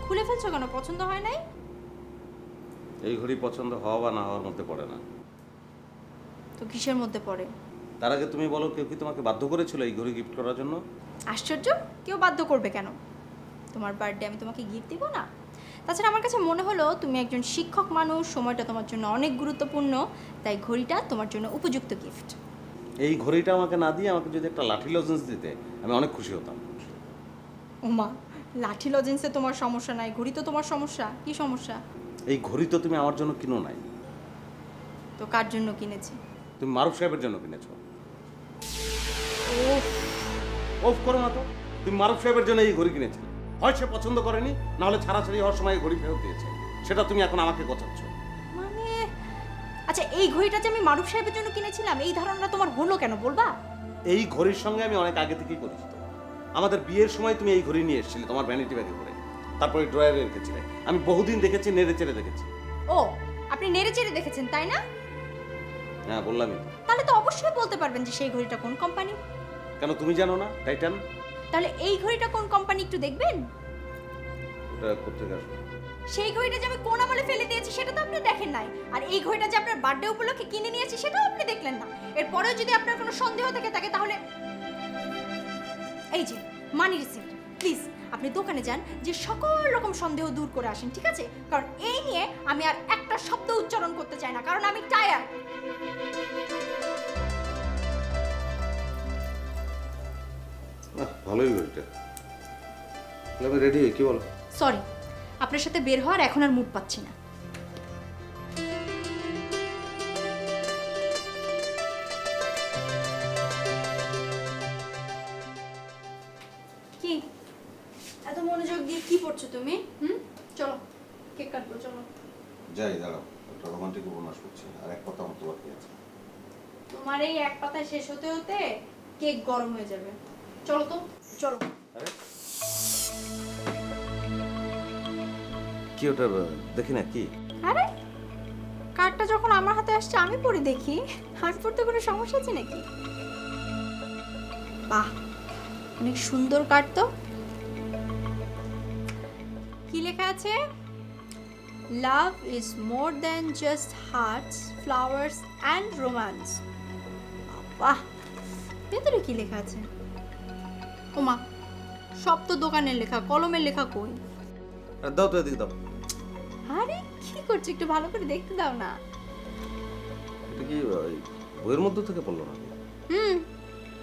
খুলে ফেলছো কেন? পছন্দ হয় নাই? এই ঘড়ি পছন্দ হওয়া বা না হওয়ার মধ্যে পড়ে না। তো কিসের মধ্যে পড়ে? তার আগে তুমি বলো, কেউ কি তোমাকে বাধ্য করেছিল এই ঘড়ি গিফট করার জন্য? আশ্চর্য, কেউ বাধ্য করবে কেন? তোমার বার্থডে আমি তোমাকে গিফট দিব না? তাছাড়া আমার কাছে মনে হলো তুমি একজন শিক্ষক মানুষ, সময়টা তোমার জন্য অনেক গুরুত্বপূর্ণ, তাই ঘড়িটা তোমার জন্য উপযুক্ত গিফট। এই ঘড়িটা আমাকে না দিয়ে আমাকে যদি একটা লাঠি লজেন্স দিতে আমি অনেক খুশি হতাম। ওমা, লাঠি লজেন্সে তোমার সমস্যা নাই, ঘড়ি তো তোমার সমস্যা। কি সমস্যা? এই ঘড়ি তো তুমি আমার জন্য কিনো নাই, তো কার জন্য কিনেছি? তুমি মারুফ সাহেবের জন্য কিনেছো। ওফ, ওফ করো না তো, তুমি মারুফ সাহেবের জন্য এই ঘড়ি কিনেছিলে। হয় সে পছন্দ করেনি, না হলে ছাড়াছাড়ি হওয়ার সময় এই ঘড়ি ফেরত দিয়েছে, সেটা তুমি এখন আমাকে গোছাচ্ছ। মানে আচ্ছা, এই ঘড়িটা যে আমি মারুফ সাহেবের জন্য কিনেছিলাম এই ধারণাটা তোমার হলো কেন বলবা? এই ঘড়ির সঙ্গে আমি অনেক আগে থেকেই পরিচিত। আমাদের বিয়ের সময় তুমি এই ঘড়ি নিয়ে এসেছিলে তোমার ভ্যানিটি ব্যাগে করে, তারপরে ড্রয়ারে রেখেছিলে। আমি বহুদিন দেখেছি, নেড়ে চেড়ে দেখেছি। ও, আপনি নেড়ে চেড়ে দেখেছেন তাই না? হ্যাঁ বললামই। তাহলে তো অবশ্যই বলতে পারবেন যে সেই ঘড়িটা কোন কোম্পানি। কেন তুমি জানো না? টাইটান। তাহলে এই ঘড়িটা কোন কোম্পানি একটু দেখবেন? ওটা কোথেকে আসবে? সেই ঘড়িটা যে আমি কোন আমলে ফেলে দিয়েছি সেটা তো আপনি দেখেন নাই, আর এই ঘড়িটা যে আপনার বার্থডে উপলক্ষে কিনে নিয়েছি সেটাও আপনি দেখলেন না। এরপরেও যদি আপনার কোনো সন্দেহ থাকে তাহলে এই যে মানি রিসিপ্ট, প্লিজ আপনি দোকানে যান, যে সকল রকম সন্দেহ দূর করে আসেন, ঠিক আছে? কারণ এই নিয়ে আমি আর একটা শব্দ উচ্চারণ করতে চাই না, কারণ আমি টায়ার্ড। ভালোই ঘড়িটা। আমি রেডি হই, কি বলো? সরি, আপনার সাথে বের হওয়ার এখন আর মুড পাচ্ছি না। কি এত মনোযোগ দিয়ে কি পড়ছো তুমি? চলো কেক কাটবো, চলো। যাই, দাঁড়াও, একটা রোমান্টিক উপন্যাস করছি, আর এক কথা আমার তো বাকি আছে। তোমার এই এক পাতা শেষ হতে হতে কেক গরম হয়ে যাবে। চলো তো, চলো। আরে কি ওটা দেখি না কি? আরে কার্ডটা যখন আমার হাতে আসছে আমি পড়ে দেখি, হাত পড়তে কোনো সমস্যা আছে নাকি? বাহ, অনেক সুন্দর কার্ড তো। কি লেখা আছে? Love is more than just hearts, flowers and romance. বাহ, ভেতরে কি লেখা আছে? ওমা, সব তো দোকানের লেখা, কলমের লেখা কই? দাও তো, এদিকে দাও। আরে কি করছো, একটু ভালো করে দেখতে দাও না। এটা কি বইয়ের মধ্যে থেকে পড়লো না?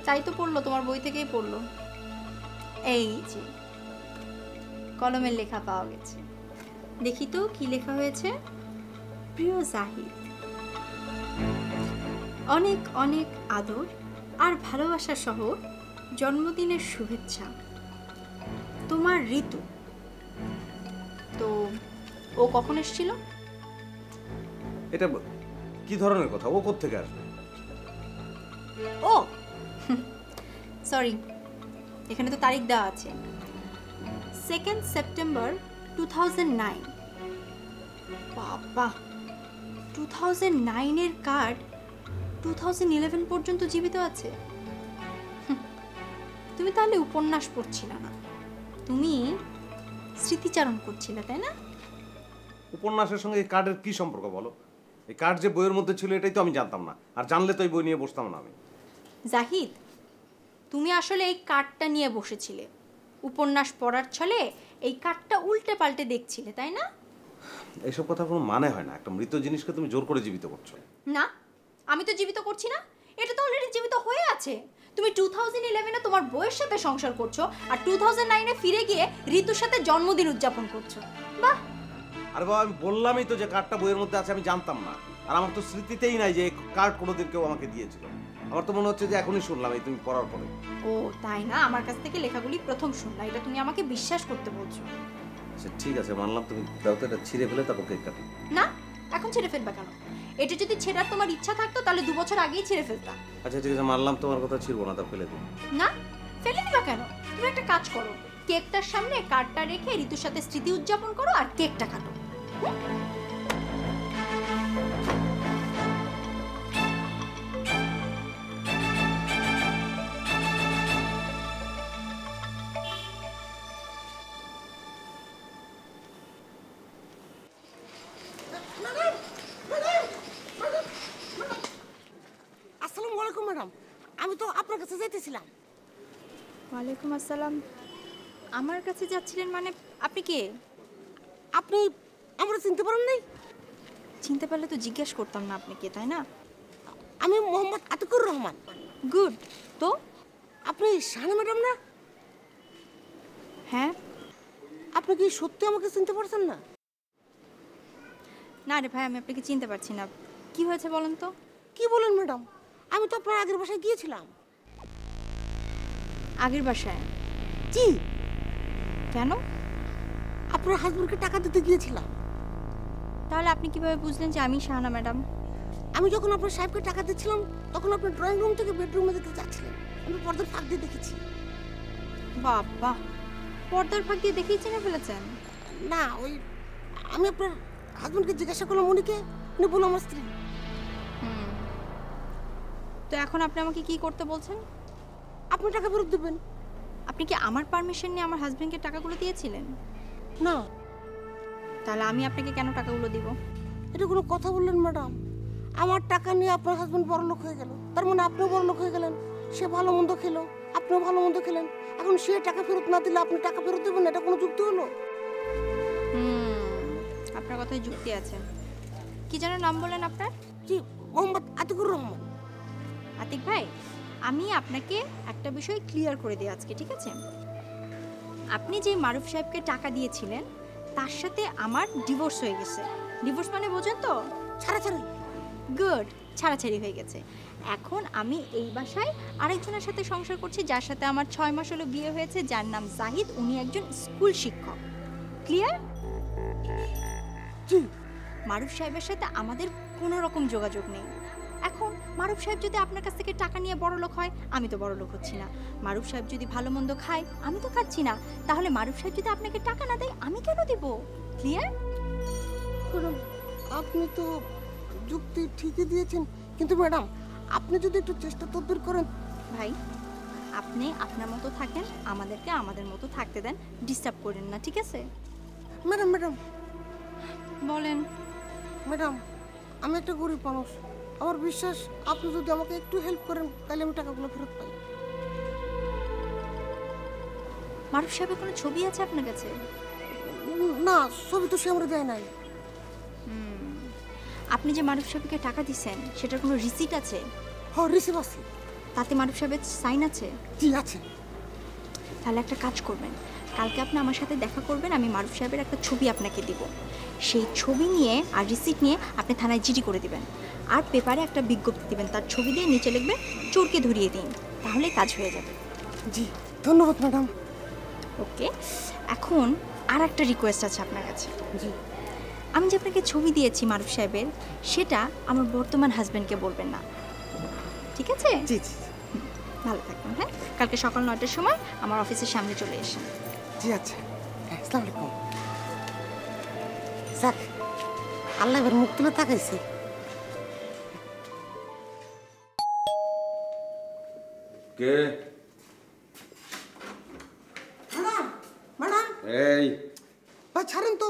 তাই তো পড়লো, তোমার বই থেকেই পড়লো। এই যে কলমের লেখা পাওয়া গেছে, দেখি তো কি লেখা হয়েছে। প্রিয় জাহিদ, অনেক অনেক আদর আর ভালোবাসা সহ জন্মদিনের শুভেচ্ছা, তোমার ঋতু। তো ও কখন এসেছিল? এটা কি ধরনের কথা? ও কোত্থেকে আসবে? ও সরি, এখানে তো তারিখ দেওয়া আছে, 2nd সেপ্টেম্বর 2009। বাবা, 2009 এর কার্ড 2011 পর্যন্ত জীবিত আছে। তুমি তাহলে উপন্যাস পড়ছিলে না, তুমি স্মৃতিচারণ করছিলে, তাই না? উপন্যাসের সঙ্গে এই কার্ডের কি সম্পর্ক বলো? এই কার্ড যে বইয়ের মধ্যে ছিল এটাই তো আমি জানতাম না, আর জানলে তো এই বই নিয়ে বসতাম না আমি। জাহিদ, তুমি আসলে এই কার্ডটা নিয়ে বসেছিলে, উপন্যাস পড়ার ছলে এই কার্ডটা উল্টে পাল্টে দেখছিলে, তাই না? এইসব কথা কোনো মানে হয় না, একটা মৃত জিনিসকে তুমি জোর করে জীবিত করছো। না, আমি তো জীবিত করছি না, এটা তো অলরেডি জীবিত হয়ে আছে। তুমি 2011-এ তোমার বউয়ের সাথে সংসার করছো, আর 2009-এ ফিরে গিয়ে ঋতুর সাথে জন্মদিন উদযাপন করছো। বাহ! আরে বাবা, আমি বললামই তো যে কার্ডটা বইয়ের মধ্যে আছে, আমি জানতাম না। আর আমার তো স্মৃতিতেই নাই যে এই কার্ড কোনোদিন কেউ আমাকে দিয়েছিল। আমার তো মনে হচ্ছে যে এখনই শুনলাম এই তুমি পড়ার পরে। ও তাই না? আমার কাছ থেকে লেখাগুলি প্রথম শুনলা, এটা তুমি আমাকে বিশ্বাস করতে বলছো। আচ্ছা ঠিক আছে, মানলাম, তুমি দাও তো, এটা ছিঁড়ে ফেলে তারপর কেক কাটি। না, এখন ছেড়ে ফেলবা কেন? এটা যদি ছেড়ার তোমার ইচ্ছা থাকতো তাহলে 2 বছর আগেই ছেড়ে ফেলতা। আচ্ছা ঠিক আছে, মানলাম তোমার কথা, ছিঁড়বো না, তার ফেলে দিই। না, ফেলে দিবা কেন? তুমি একটা কাজ করো, কেকটার সামনে কার্ডটা রেখে ঋতুর সাথে স্মৃতি উদযাপন করো আর কেকটা কাটো। আসসালামু আলাইকুম ম্যাডাম, আমি তো আপনার কাছে যেতেছিলাম। ওয়ালাইকুম আসসালাম। আমার কাছে যাচ্ছিলেন মানে? আপনি কে? আপনি আমরা চিনতে পারেন নাই? চিনতে পারলে তো জিজ্ঞেস করতাম না আপনি কে, তাই না? আমি মোহাম্মদ আতিকুর রহমান। গুড। তো আপনি শাহানা ম্যাডাম না? হ্যাঁ। আপনি কি সত্যি আমাকে চিনতে পারছেন না? না রে ভাই, আমি আপনাকে চিনতে পারছি না। কি হয়েছে বলেন তো? কি বলেন ম্যাডাম? আমি তো আপনার আগের বাসায় গিয়েছিলাম। আগের বাসায়? জি। কেন? আপনার হাজবেন্ডকে টাকা দিতে গিয়েছিলাম। তাহলে আপনি কিভাবে বুঝলেন যে আমি শাহানা ম্যাডাম? আমি যখন আপনার সাহেবকে টাকা দিচ্ছিলাম তখন আপনি ড্রয়িং রুম থেকে বেডরুমে দেখতে যাচ্ছিলেন। আমি পর্দার ফাঁক দিয়ে দেখেছি। বাবা, পর্দার ফাঁক দিয়ে দেখেই চিনে ফেলেছেন? না, ওই আমি আপনার হাজবেন্ডকে জিজ্ঞাসা করলাম উনিকে, উনি বলল আমার স্ত্রী। তো এখন আপনি আমাকে কি করতে বলছেন? আপনি টাকা ফেরত দেবেন। আপনি কি আমার পারমিশন নিয়ে আমার হাজবেন্ডকে টাকাগুলো দিয়েছিলেন? না। তাহলে আমি আপনাকে কেন টাকাগুলো দিব? এটা কোনো কথা বললেন ম্যাডাম? আমার টাকা নিয়ে আপনার হাজবেন্ড বড়লোক হয়ে গেল, তার মানে আপনিও বড়লোক হয়ে গেলেন। সে ভালো মন্দ খেলো, আপনিও ভালো মন্দ খেলেন। এখন সে টাকা ফেরত না দিলে আপনি টাকা ফেরত দেবেন, এটা কোনো যুক্তি হলো? আপনার কথায় যুক্তি আছে। কি যেন নাম বলেন আপনার? জি, মোহাম্মদ আতিকুর রহমান। আতিক ভাই, আমি আপনাকে একটা বিষয় ক্লিয়ার করে দিই আজকে, ঠিক আছে? আপনি যে মারুফ সাহেবকে টাকা দিয়েছিলেন তার সাথে আমার ডিভোর্স হয়ে গেছে। ডিভোর্স মানে বোঝেন তো? ছাড়াছাড়ি। গুড, ছাড়াছাড়ি হয়ে গেছে। এখন আমি এই বাসায় আরেকজনের সাথে সংসার করছি, যার সাথে আমার 6 মাস হলো বিয়ে হয়েছে, যার নাম জাহিদ। উনি একজন স্কুল শিক্ষক। ক্লিয়ার? জি। মারুফ সাহেবের সাথে আমাদের কোনো রকম যোগাযোগ নেই। এখন মারুফ সাহেব যদি আপনার কাছ থেকে টাকা নিয়ে বড়লোক হয়, আমি তো বড়লোক হচ্ছি না। মারুফ সাহেব যদি ভালো মন্দ খায়, আমি তো খাচ্ছি না। তাহলে মারুফ সাহেব যদি আপনাকে টাকা না দেয়, আমি কেন দিব? ক্লিয়ার? ম্যাডাম, আপনি তো যুক্তি ঠিকই দিয়েছেন, কিন্তু ম্যাডাম আপনি যদি একটু চেষ্টা তদবির করেন। ভাই, আপনি আপনার মতো থাকেন, আমাদেরকে আমাদের মতো থাকতে দেন, ডিস্টার্ব করেন না, ঠিক আছে? ম্যাডাম ম্যাডাম বলেন। ম্যাডাম, আমি একটা গরিব মানুষ। আমার বিশ্বাস আপনি যদি আমাকে একটু হেল্প করেন তাহলে আমি টাকাগুলো ফেরত পাই। মারুফ সাহেবের কোনো ছবি আছে আপনার কাছে? না, ছবি তো সে আমরা দেয় নাই। আপনি যে মারুফ সাহেবকে টাকা দিচ্ছেন সেটার কোনো রিসিট আছে? হ্যাঁ, রিসিভ আছে। তাতে মারুফ সাহেবের সাইন আছে? জি আছে। তাহলে একটা কাজ করবেন, কালকে আপনি আমার সাথে দেখা করবেন, আমি মারুফ সাহেবের একটা ছবি আপনাকে দিব। সেই ছবি নিয়ে আর রিসিট নিয়ে আপনি থানায় জিডি করে দিবেন, আর পেপারে একটা বিজ্ঞপ্তি দিবেন, তার ছবি দিয়ে নিচে লিখবেন চোরকে ধরিয়ে দিন, তাহলে কাজ হয়ে যাবে। জি, ধন্যবাদ ম্যাডাম। ওকে, এখন আর একটা রিকোয়েস্ট আছে আপনার কাছে। জি। আমি যে আপনাকে ছবি দিয়েছি মারুফ সাহেবের, সেটা আমার বর্তমান হাজব্যান্ডকে বলবেন না, ঠিক আছে? জি জি। ভালো থাকবেন। হ্যাঁ, কালকে সকাল 9টার সময় আমার অফিসের সামনে চলে এসেন। জি আচ্ছা। আসসালামু আলাইকুম। যাক, আল্লাহ এবার মুখ তুলে তাকাইছে। কে? ম্যাডাম ম্যাডাম এই ভাই ছাড়েন তো।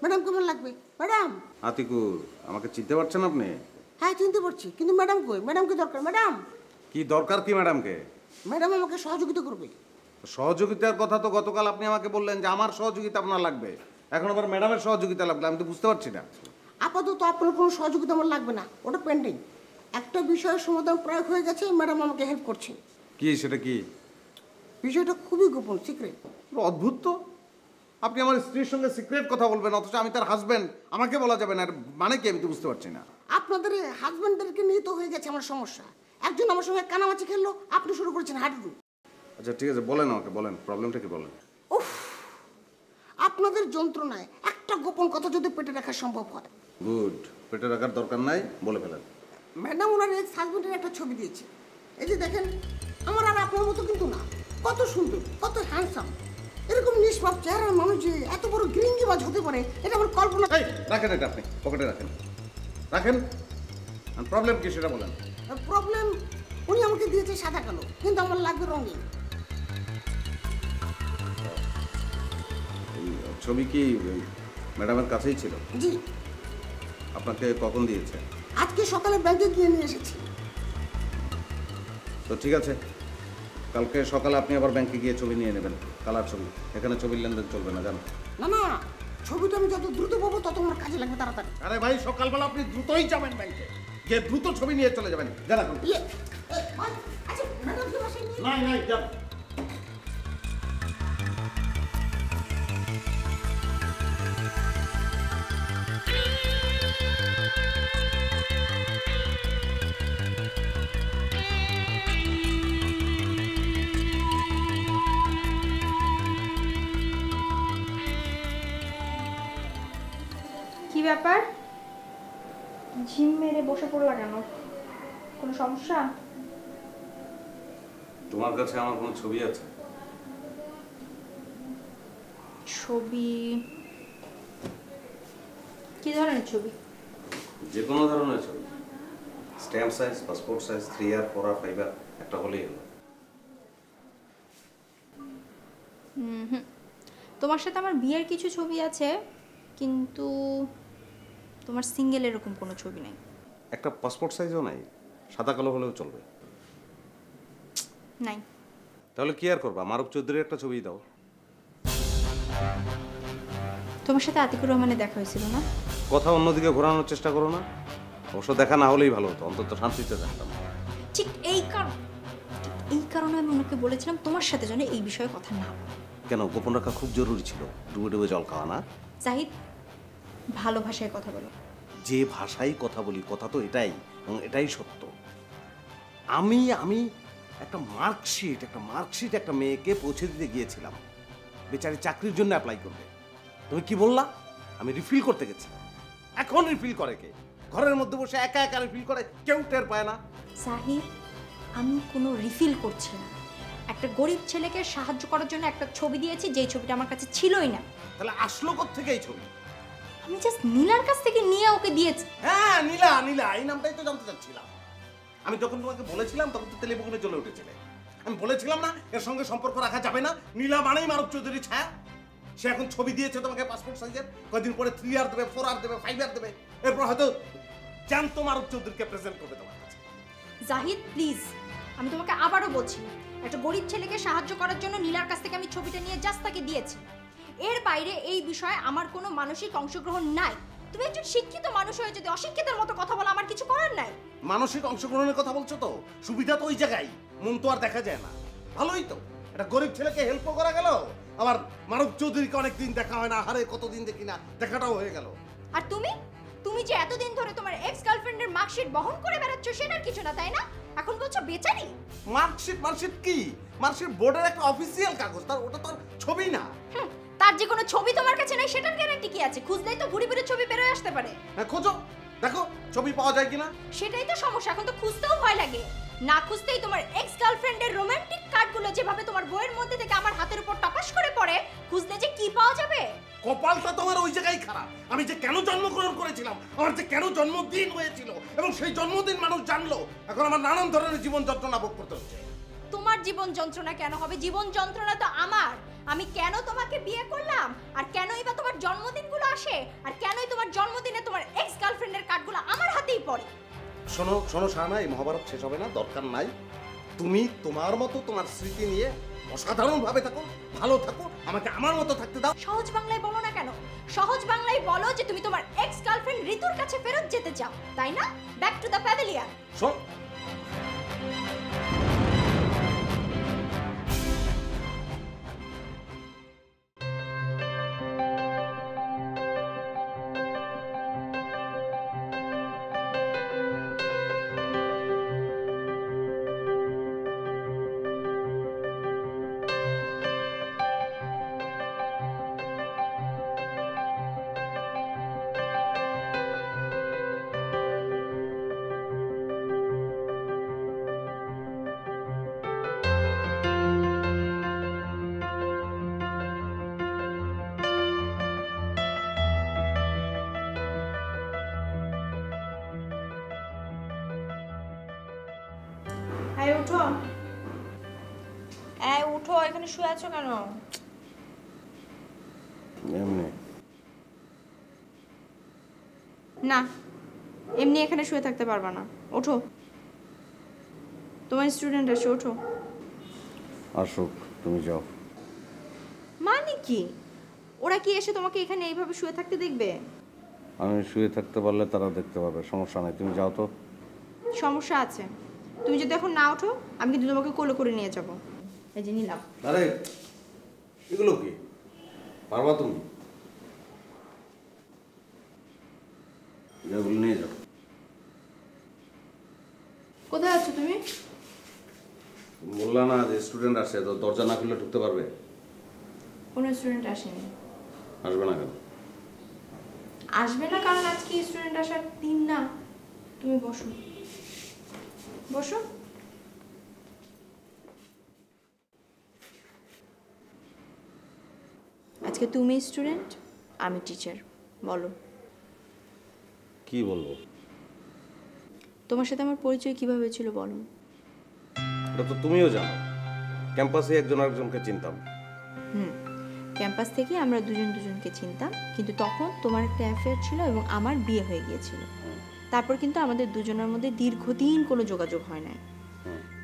ম্যাডাম কেমন লাগবে? ম্যাডাম। আতিকুর, আমাকে চিনতে পারছেন আপনি? হ্যাঁ চিনতে পারছি, কিন্তু ম্যাডাম কই? ম্যাডামকে দরকার। ম্যাডাম। কি দরকার কি ম্যাডামকে? ম্যাডাম আমাকে সহযোগিতা করবে। সহযোগিতার কথা তো গতকাল আপনি আমাকে বললেন যে আমার সহযোগিতা আপনার লাগবে, এখন আবার ম্যাডামের সহযোগিতা লাগবে, আমি তো বুঝতে পারছি না। আপাতত আপনার কোনো সহযোগিতা আমার লাগবে না, ওটা পেন্ডিং। একটা বিষয়ের সমাধান প্রায় হয়ে গেছে, ম্যাডাম আমাকে হেল্প করছে। কি সেটা কি? বিষয়টা খুবই গোপন, সিক্রেট। অদ্ভুত তো, আপনি আমার স্ত্রীর সঙ্গে সিক্রেট কথা বলবেন অথচ আমি তার হাজবেন্ড, আমাকে বলা যাবে না, এর মানে কি আমি তো বুঝতে পারছি না। আপনাদের হাজবেন্ডদেরকে নিয়ে তো হয়ে গেছে আমার সমস্যা। একজন আমার সঙ্গে কানামাছি খেললো, আপনি শুরু করেছেন হাঁটুডু। আচ্ছা ঠিক আছে, বলেন আমাকে, বলেন প্রবলেমটা কি বলেন। উফ, আপনাদের যন্ত্রণায় একটা গোপন কথা যদি পেটে রাখা সম্ভব হয়। গুড, পেটে রাখার দরকার নাই, বলে ফেলেন। ম্যাডাম ওনার এক্স হাজবেন্ডের একটা ছবি দিয়েছে, এই যে দেখেন। আমার আর আপনার মতো কিন্তু না, কত সুন্দর, কত হ্যান্ডসাম। এরকম নিষ্পাপ চেহারার মানুষ যে এত বড় গ্রিঙ্গিবাজ হতে পারে, এটা আমার কল্পনা। এই রাখেন এটা, আপনি পকেটে রাখেন, রাখেন। প্রবলেম কি সেটা বলেন। প্রবলেম, উনি আমাকে দিয়েছে সাদা কালো, কিন্তু আমার লাগবে রঙিন। ছবি কি ম্যাডামের কাছেই ছিল? জি। আপনাকে কখন দিয়েছে? আজকে সকালে ব্যাংকে গিয়ে নিয়ে এসেছি। তো ঠিক আছে, কালকে সকালে আপনি আবার ব্যাংকে গিয়ে ছবি নিয়ে নেবেন, কালার ছবি। এখানে ছবির লেনদেন চলবে না, জানো? না না, ছবিটা আমি যত দ্রুত পাবো তত আমার কাজে লাগবে তাড়াতাড়ি। আরে ভাই সকালবেলা আপনি দ্রুতই যাবেন ব্যাংকে, গিয়ে দ্রুত ছবি নিয়ে চলে যাবেন। যান এখন। ইয়ে, ভাই, আচ্ছা ম্যাডাম কি বাসায় নেই? নাই নাই, যান। কি ব্যাপার, ঝিম মেরে বসে পড়লা কেন? কোনো সমস্যা? তোমার কাছে আমার কোনো ছবি আছে? ছবি? কি ধরনের ছবি? যে কোনো ধরনের ছবি, stamp size, passport size, 3R 4R 5R, একটা হলেই হলো। তোমার সাথে আমার বিয়ের কিছু ছবি আছে, কিন্তু তোমার সিঙ্গেল এরকম কোনো ছবি নেই। একটা পাসপোর্ট সাইজও নাই, সাদা কালো হলেও চলবে। নাই। তাহলে কি আর করবা, মারুফ চৌধুরীর একটা ছবি দাও। তোমার সাথে আতিকুর রহমানের দেখা হয়েছিল না? কথা অন্যদিকে ঘোরানোর চেষ্টা করো না। অবশ্য দেখা না হলেই ভালো হতো, অন্তত শান্তিতে থাকতাম। ঠিক এই কারণে আমি ওনাকে বলেছিলাম তোমার সাথে যেন এই বিষয়ে কথা না বলে। কেন, গোপন রাখা খুব জরুরি ছিল? ডুবে ডুবে জল খাওয়া না? জাহিদ, ভালো ভাষায় কথা বলো। যে ভাষায় কথা বলি, কথা তো এটাই, এবং এটাই সত্য। আমি একটা মার্কশিট একটা মেয়েকে পৌঁছে দিতে গিয়েছিলাম, বেচারি চাকরির জন্য অ্যাপ্লাই করবে। তুমি কি বললা? আমি রিফিল করতে গেছি। এখন রিফিল করে কে? ঘরের মধ্যে বসে একা একা রিফিল করে, কেউ টের পায় না। জাহিদ, আমি কোনো রিফিল করছি না। একটা গরিব ছেলেকে সাহায্য করার জন্য একটা ছবি দিয়েছি, যেই ছবিটা আমার কাছে ছিলই না। তাহলে আসলো কোত্থেকে এই ছবি? আমি জাস্ট নীলার কাছ থেকে নিয়ে ওকে দিয়েছি। হ্যাঁ, নীলা, এই নামটাই তো জানতে চাচ্ছিলাম। আমি যখন তোমাকে বলেছিলাম তখন তো তেলে বগুনে জ্বলে উঠেছিলে। আমি বলেছিলাম না এর সঙ্গে সম্পর্ক রাখা যাবে না। নীলা মানেই মারুফ চৌধুরী ছায়া। সে এখন ছবি দিয়েছে তোমাকে পাসপোর্ট সাইজের, কয়েকদিন পরে 3R দেবে, 4R দেবে, 5R দেবে, এরপর হয়তো জ্যান্ত মারুফ চৌধুরীকে প্রেজেন্ট করবে তোমার কাছে। জাহিদ প্লিজ, আমি তোমাকে আবারও বলছি, একটা গরিব ছেলেকে সাহায্য করার জন্য নীলার কাছ থেকে আমি ছবিটা নিয়ে জাস্ট তাকে দিয়েছি। এর বাইরে এই বিষয়ে আমার কোনো মানসিক অংশগ্রহণ নাই। তুমি একজন শিক্ষিত মানুষ হয়ে যদি অশিক্ষিতের মতো কথা বলো, আমার কিছু করার নাই। মানসিক অংশগ্রহণের কথা বলছো তো, সুবিধা তো ওই জায়গায়, মন তো আর দেখা যায় না। ভালোই তো, একটা গরিব ছেলেকে হেল্প করা গেল, আবার মারুফ চৌধুরীকে অনেকদিন দেখা হয় না, হারে কতদিন দেখি না, দেখাটাও হয়ে গেল। আর তুমি যে এতদিন ধরে তোমার এক্স গার্লফ্রেন্ডের মার্কশিট বহন করে বেড়াচ্ছ, সেটার কিছু না, তাই না? এখন বলছো বেচারি। মার্কশিট কি? মার্কশিট বোর্ডের একটা অফিসিয়াল কাগজ, তার ওটা তো ছবি না। তার যে কোনো ছবি তোমার কাছে নাই সেটার গ্যারান্টি কি আছে? খুঁজলেই তো ভুরি ভুরি ছবি বেরোয় আসতে পারে। হ্যাঁ, খোঁজো, দেখো ছবি পাওয়া যায় কিনা। সেটাই তো সমস্যা, এখন তো খুঁজতেও ভয় লাগে। না খুঁজতেই তোমার এক্স গার্লফ্রেন্ডের রোমান্টিক কার্ডগুলো যেভাবে তোমার বইয়ের মধ্যে থেকে আমার হাতের উপর টপাস করে পড়ে, খুঁজলে যে কি পাওয়া যাবে। কপালটা তোমার ওই জায়গায় খারাপ। আমি যে কেন জন্মগ্রহণ করেছিলাম, আমার যে কেন জন্মদিন হয়েছিল, এবং সেই জন্মদিন মানুষ জানলো, এখন আমার নানান ধরনের জীবন যন্ত্রণা ভোগ করতে হচ্ছে। তোমার জীবন যন্ত্রণা কেন হবে? জীবন যন্ত্রণা তো আমার। আমি কেন তোমাকে বিয়ে করলাম, আর কেনই বা তোমার জন্মদিনগুলো আসে, আর কেনই তোমার জন্মদিনে তোমার এক্স গার্লফ্রেন্ডের কার্ডগুলো আমার হাতেই পড়ে। শোনো শাহানা, এই মহাভারত শেষ হবে না, দরকার নাই। তুমি তোমার মতো তোমার স্মৃতি নিয়ে অসাধারণভাবে থাকো, ভালো থাকো, আমাকে আমার মতো থাকতে দাও। সহজ বাংলায় বলো না কেন? সহজ বাংলায় বলো যে তুমি তোমার এক্স গার্লফ্রেন্ড ঋতুর কাছে ফেরত যেতে চাও, তাই না? Back to the pavilion. শোন, উঠো, উঠো, এখানে শুয়ে আছো কেন? এমনি না, এমনি এখানে শুয়ে থাকতে পারবা না, ওঠো। তোমার স্টুডেন্ট আসে, ওঠো। আসুক, তুমি যাও। মানে কি? ওরা কি এসে তোমাকে এখানে এইভাবে শুয়ে থাকতে দেখবে? আমি শুয়ে থাকতে পারলে তারা দেখতে পাবে, সমস্যা নাই। তুমি যাও তো। সমস্যা আছে। তুমি যদি এখন না ওঠো আমি কিন্তু তোমাকে কোলে করে নিয়ে যাব। এই যে নিলাম। আরে এগুলো কি পারবা তুমি? এগুলো নিয়ে যাও। কোথায় আছো তুমি? বললা না যে স্টুডেন্ট আসছে, তো দরজা না খুললে ঢুকতে পারবে? কোনো স্টুডেন্ট আসেনি। আসবে না কেন? আসবে না কারণ আজকে স্টুডেন্ট আসার দিন না। তুমি বসো, বসো। আজকে তুমি স্টুডেন্ট, আমি টিচার। বলো কি বলবো? তোমার সাথে আমার পরিচয় কিভাবে হয়েছিল বলো। এটা তো তুমিও জানো, ক্যাম্পাসে একজন আরেকজনকে চিনতাম। ক্যাম্পাস থেকে আমরা দুজন দুজনকে চিনতাম, কিন্তু তখন তোমার একটা অ্যাফেয়ার ছিল এবং আমার বিয়ে হয়ে গিয়েছিল। তারপর কিন্তু আমাদের দুজনের মধ্যে দীর্ঘদিন কোনো যোগাযোগ হয় নাই।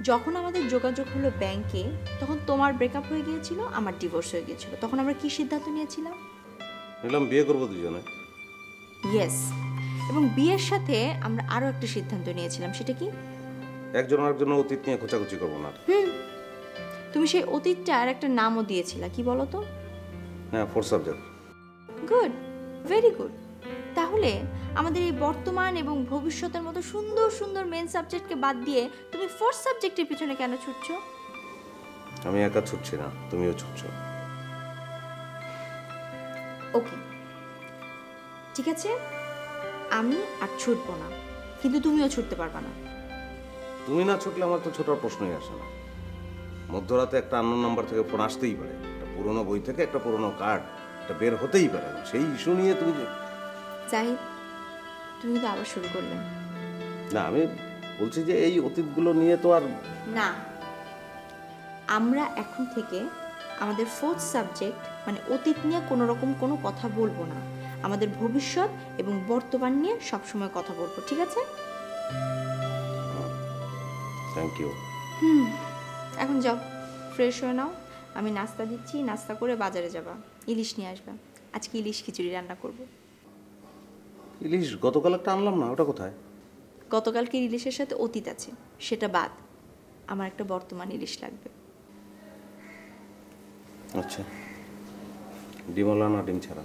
যখন আমাদের যোগাযোগ হলো ব্যাংকে, তখন তোমার ব্রেকআপ হয়ে গিয়েছিল, আমার ডিভোর্স হয়ে গিয়েছিল। তখন আমরা কি সিদ্ধান্ত নিয়েছিলাম? নিলাম বিয়ে করবো দুজনে। ইয়েস। এবং বিয়ের সাথে আমরা আরও একটা সিদ্ধান্ত নিয়েছিলাম। সেটা কি? একজন আরেকজনের অতীত নিয়ে খোঁচাখুচি করবো না। তুমি সেই অতীতটার একটা নামও দিয়েছিলা, কি বলো তো? হ্যাঁ, 4 সাবজেক্ট। Good, very good. তাহলে আমাদের এই বর্তমান এবং ভবিষ্যতের মতো সুন্দর সুন্দর মেন সাবজেক্টকে বাদ দিয়ে তুমি 4th সাবজেক্টের পিছনে কেন ছুটছো? আমি একা ছুটছি না, তুমিও ছুটছো। ওকে, ঠিক আছে, আমি আর ছুটবো না, কিন্তু তুমিও ছুটতে পারবা না। তুমি না ছুটলে আমার তো ছোটার প্রশ্নই আসে না। মধ্যরাতে একটা আননোন নাম্বার থেকে ফোন আসতেই পারে, একটা পুরোনো বই থেকে একটা পুরোনো কার্ড এটা বের হতেই পারে। সেই ইস্যু নিয়ে তুমি জাহিদ, তুমি তো আবার শুরু করলে। না, আমি বলছি যে এই অতীতগুলো নিয়ে তো আর না, আমরা এখন থেকে আমাদের 4th সাবজেক্ট মানে অতীত নিয়ে কোনো রকম কোনো কথা বলবো না। আমাদের ভবিষ্যৎ এবং বর্তমান নিয়ে সবসময় কথা বলবো, ঠিক আছে? Thank you. এখন যাও, ফ্রেশ হয়ে নাও। আমি নাস্তা দিচ্ছি, নাস্তা করে বাজারে যাবা, ইলিশ নিয়ে আসবা। আজকে ইলিশ খিচুড়ি রান্না করব। ইলিশ গতকাল একটা আনলাম না, ওটা কোথায়? গতকালকে ইলিশের সাথে অতীত আছে, সেটা বাদ। আমার একটা বর্তমান ইলিশ লাগবে। আচ্ছা, ডিমওয়ালা না ডিম ছাড়া?